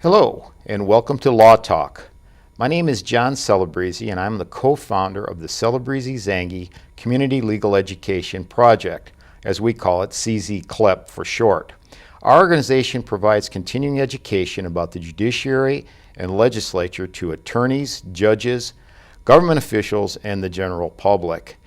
Hello, and welcome to Law Talk. My name is John Celebrezze, and I'm the co-founder of the Celebrezze-Zangi Community Legal Education Project, as we call it, CZ-CLEP for short. Our organization provides continuing education about the judiciary and legislature to attorneys, judges, government officials, and the general public.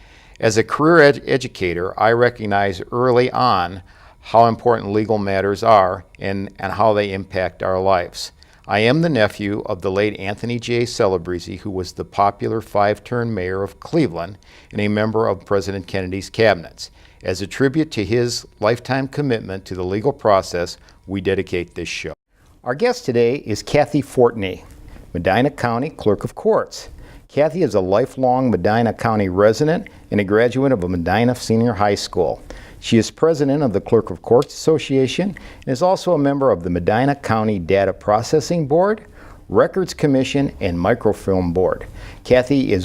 As a career educator, I recognize early on how important legal matters are and how they impact our lives. I am the nephew of the late Anthony J. Celebrezze, who was the popular 5-term mayor of Cleveland and a member of President Kennedy's cabinets. As a tribute to his lifetime commitment to the legal process, we dedicate this show. Our guest today is Kathy Fortney, Medina County Clerk of Courts. Kathy is a lifelong Medina County resident and a graduate of a Medina Senior High School. She is president of the Clerk of Courts Association and is also a member of the Medina County Data Processing Board, Records Commission, and Microfilm Board. Kathy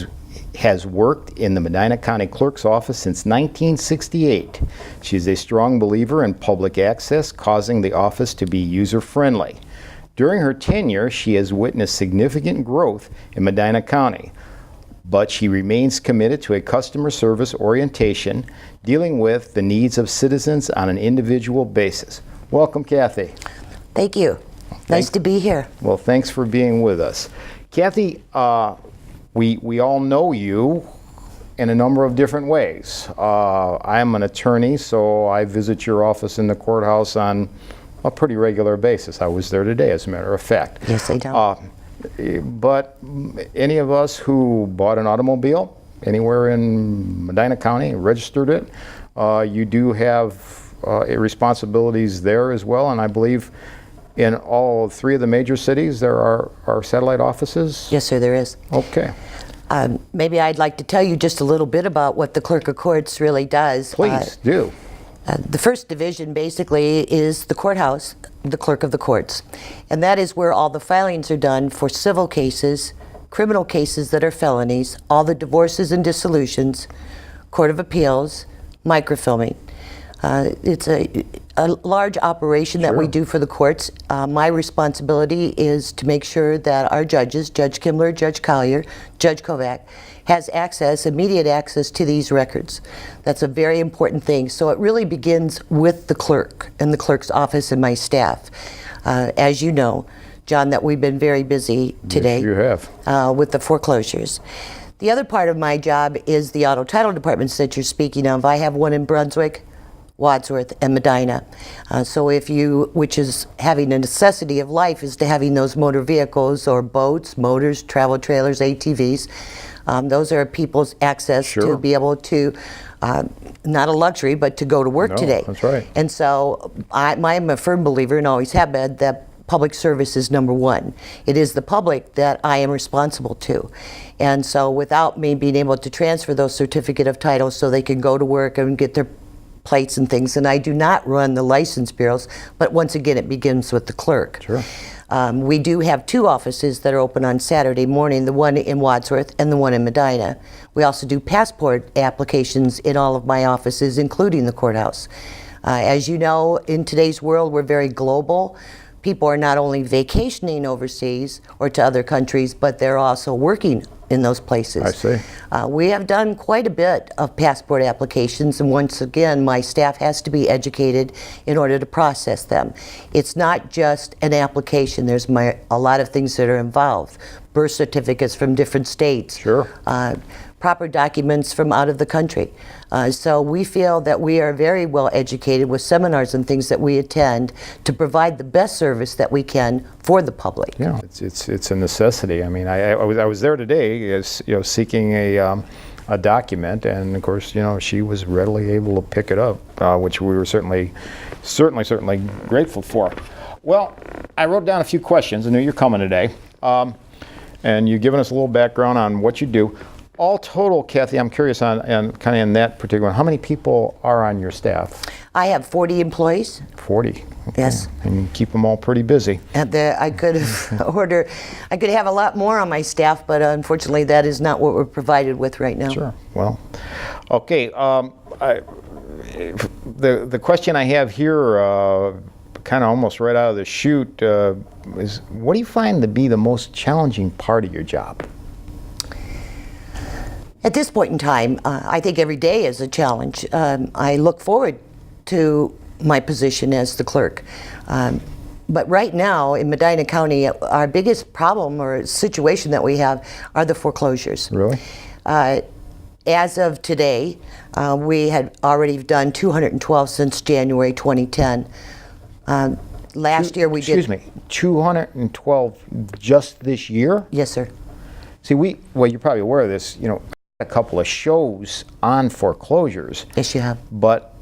has worked in the Medina County Clerk's office since 1968. She is a strong believer in public access, causing the office to be user-friendly. During her tenure, she has witnessed significant growth in Medina County, but she remains committed to a customer service orientation, dealing with the needs of citizens on an individual basis. Welcome, Kathy. Thank you. Nice to be here. Well, thanks for being with us. Kathy, we all know you in a number of different ways. I'm an attorney, so I visit your office in the courthouse on a pretty regular basis. I was there today, as a matter of fact. Yes, I do. But any of us who bought an automobile anywhere in Medina County, registered it, you do have responsibilities there as well, and I believe in all 3 of the major cities there are satellite offices? Yes, sir, there is. Okay. Maybe I'd like to tell you just a little bit about what the Clerk of Courts really does. Please do. The first division basically is the courthouse, the Clerk of the Courts. And that is where all the filings are done for civil cases, criminal cases that are felonies, all the divorces and dissolutions, Court of Appeals, microfilming. It's a large operation that we do for the courts. My responsibility is to make sure that our judges, Judge Kimbler, Judge Collier, Judge Kovac, has access, immediate access to these records. That's a very important thing. So it really begins with the clerk and the clerk's office and my staff. As you know, John, that we've been very busy today. Yes, you have. With the foreclosures. The other part of my job is the auto title departments that you're speaking of. I have one in Brunswick, Wadsworth, and Medina. So if you, which is having a necessity of life, is to having those motor vehicles or boats, motors, travel trailers, ATVs. Those are people's access to be able to, not a luxury, but to go to work today. That's right. And so I'm a firm believer, and always have been, that public service is number one. It is the public that I am responsible to. And so without me being able to transfer those certificate of titles so they can go to work and get their plates and things, and I do not run the license bureaus, but once again it begins with the clerk. Sure. We do have 2 offices that are open on Saturday morning, the one in Wadsworth and the one in Medina. We also do passport applications in all of my offices, including the courthouse. As you know, in today's world, we're very global. People are not only vacationing overseas or to other countries, but they're also working in those places. I see. We have done quite a bit of passport applications, and once again, my staff has to be educated in order to process them. It's not just an application. There's a lot of things that are involved. Birth certificates from different states. Sure. Proper documents from out of the country. So we feel that we are very well educated with seminars and things that we attend to provide the best service that we can for the public. Yeah, it's a necessity. I mean, I was there today, seeking a document, and of course, she was readily able to pick it up, which we were certainly grateful for. Well, I wrote down a few questions. I knew you're coming today, and you've given us a little background on what you do. All total, Kathy, I'm curious on kind of in that particular one, how many people are on your staff? I have 40 employees. 40. Okay. Yes. And you keep them all pretty busy. And I could have a lot more on my staff, but unfortunately that is not what we're provided with right now. Sure. Well, okay. The question I have here kind of almost right out of the chute, is what do you find to be the most challenging part of your job? At this point in time, I think every day is a challenge. I look forward to my position as the clerk. But right now in Medina County, our biggest problem or situation that we have are the foreclosures. Really? As of today, we had already done 212 since January 2010. Last year we did... Excuse me, 212 just this year? Yes, sir. See, well, you're probably aware of this, a couple of shows on foreclosures. Yes, you have. But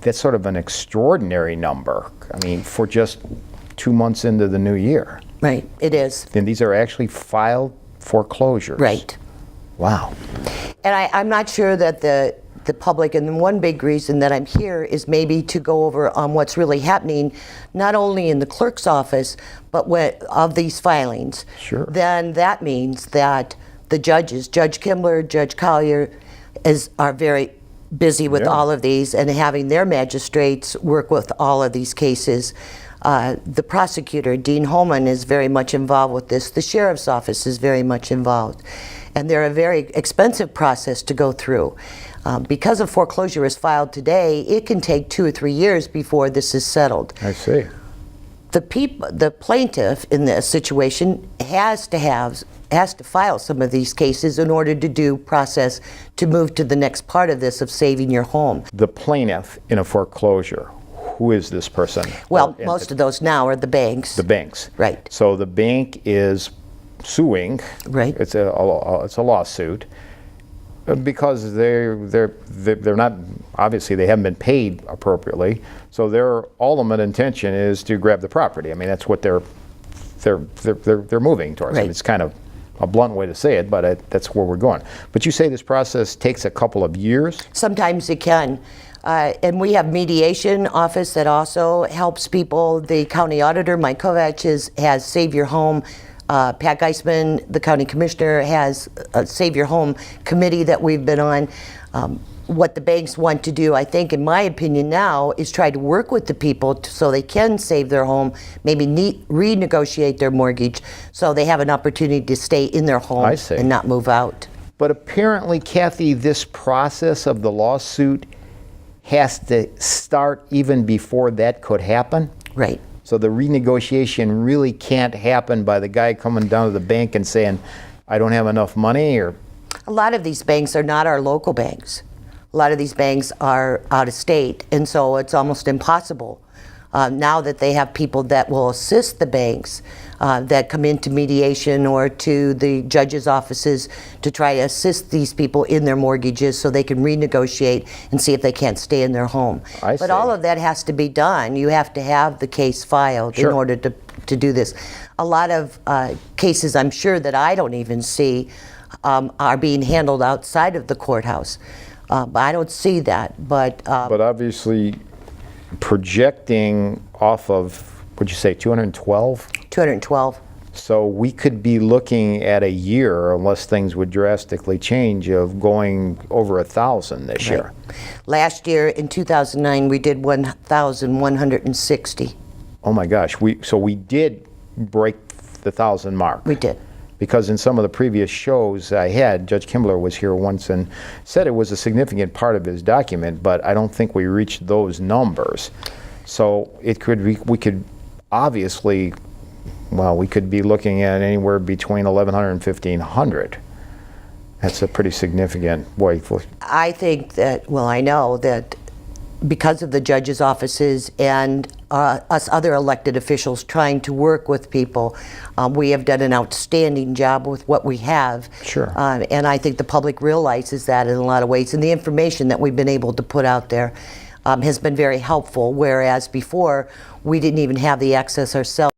that's sort of an extraordinary number. I mean, for just 2 months into the new year. Right, it is. And these are actually filed foreclosures. Right. Wow. And I'm not sure that the public, and one big reason that I'm here is maybe to go over on what's really happening, not only in the clerk's office, but of these filings. Sure. Then that means that the judges, Judge Kimbler, Judge Collier, are very busy with all of these and having their magistrates work with all of these cases. The prosecutor, Dean Holman, is very much involved with this. The sheriff's office is very much involved. And they're a very expensive process to go through. Because a foreclosure is filed today, it can take 2 or 3 years before this is settled. I see. The plaintiff in this situation has to file some of these cases in order to do process to move to the next part of this of saving your home. The plaintiff in a foreclosure, who is this person? Well, most of those now are the banks. The banks. Right. So the bank is suing. Right. It's a lawsuit because they're not, obviously they haven't been paid appropriately. So their ultimate intention is to grab the property. I mean, that's what they're moving towards. Right. I mean, it's kind of a blunt way to say it, but that's where we're going. But you say this process takes a couple of years? Sometimes it can. And we have mediation office that also helps people. The county auditor, Mike Kovac, has Save Your Home. Pat Geisman, the county commissioner, has a Save Your Home committee that we've been on. What the banks want to do, I think, in my opinion now, is try to work with the people so they can save their home, maybe renegotiate their mortgage so they have an opportunity to stay in their home and not move out. But apparently, Kathy, this process of the lawsuit has to start even before that could happen? Right. So the renegotiation really can't happen by the guy coming down to the bank and saying, I don't have enough money, or? A lot of these banks are not our local banks. A lot of these banks are out of state, and so it's almost impossible. Now that they have people that will assist the banks that come into mediation or to the judges' offices to try to assist these people in their mortgages so they can renegotiate and see if they can't stay in their home. But all of that has to be done. You have to have the case filed in order to do this. A lot of cases, I'm sure, that I don't even see are being handled outside of the courthouse. But I don't see that. But obviously, projecting off of, what'd you say, 212? 212. So we could be looking at a year, unless things would drastically change, of going over 1,000 this year. Last year, in 2009, we did 1,160. Oh my gosh, so we did break the 1,000 mark. We did. Because in some of the previous shows I had, Judge Kimbler was here once and said it was a significant part of his document, but I don't think we reached those numbers. So we could obviously, well, we could be looking at anywhere between 1,100 and 1,500. That's a pretty significant way. I think that, well, I know that because of the judges' offices and us other elected officials trying to work with people, we have done an outstanding job with what we have. Sure. And I think the public realizes that in a lot of ways. And the information that we've been able to put out there has been very helpful, whereas before we didn't even have the access ourselves.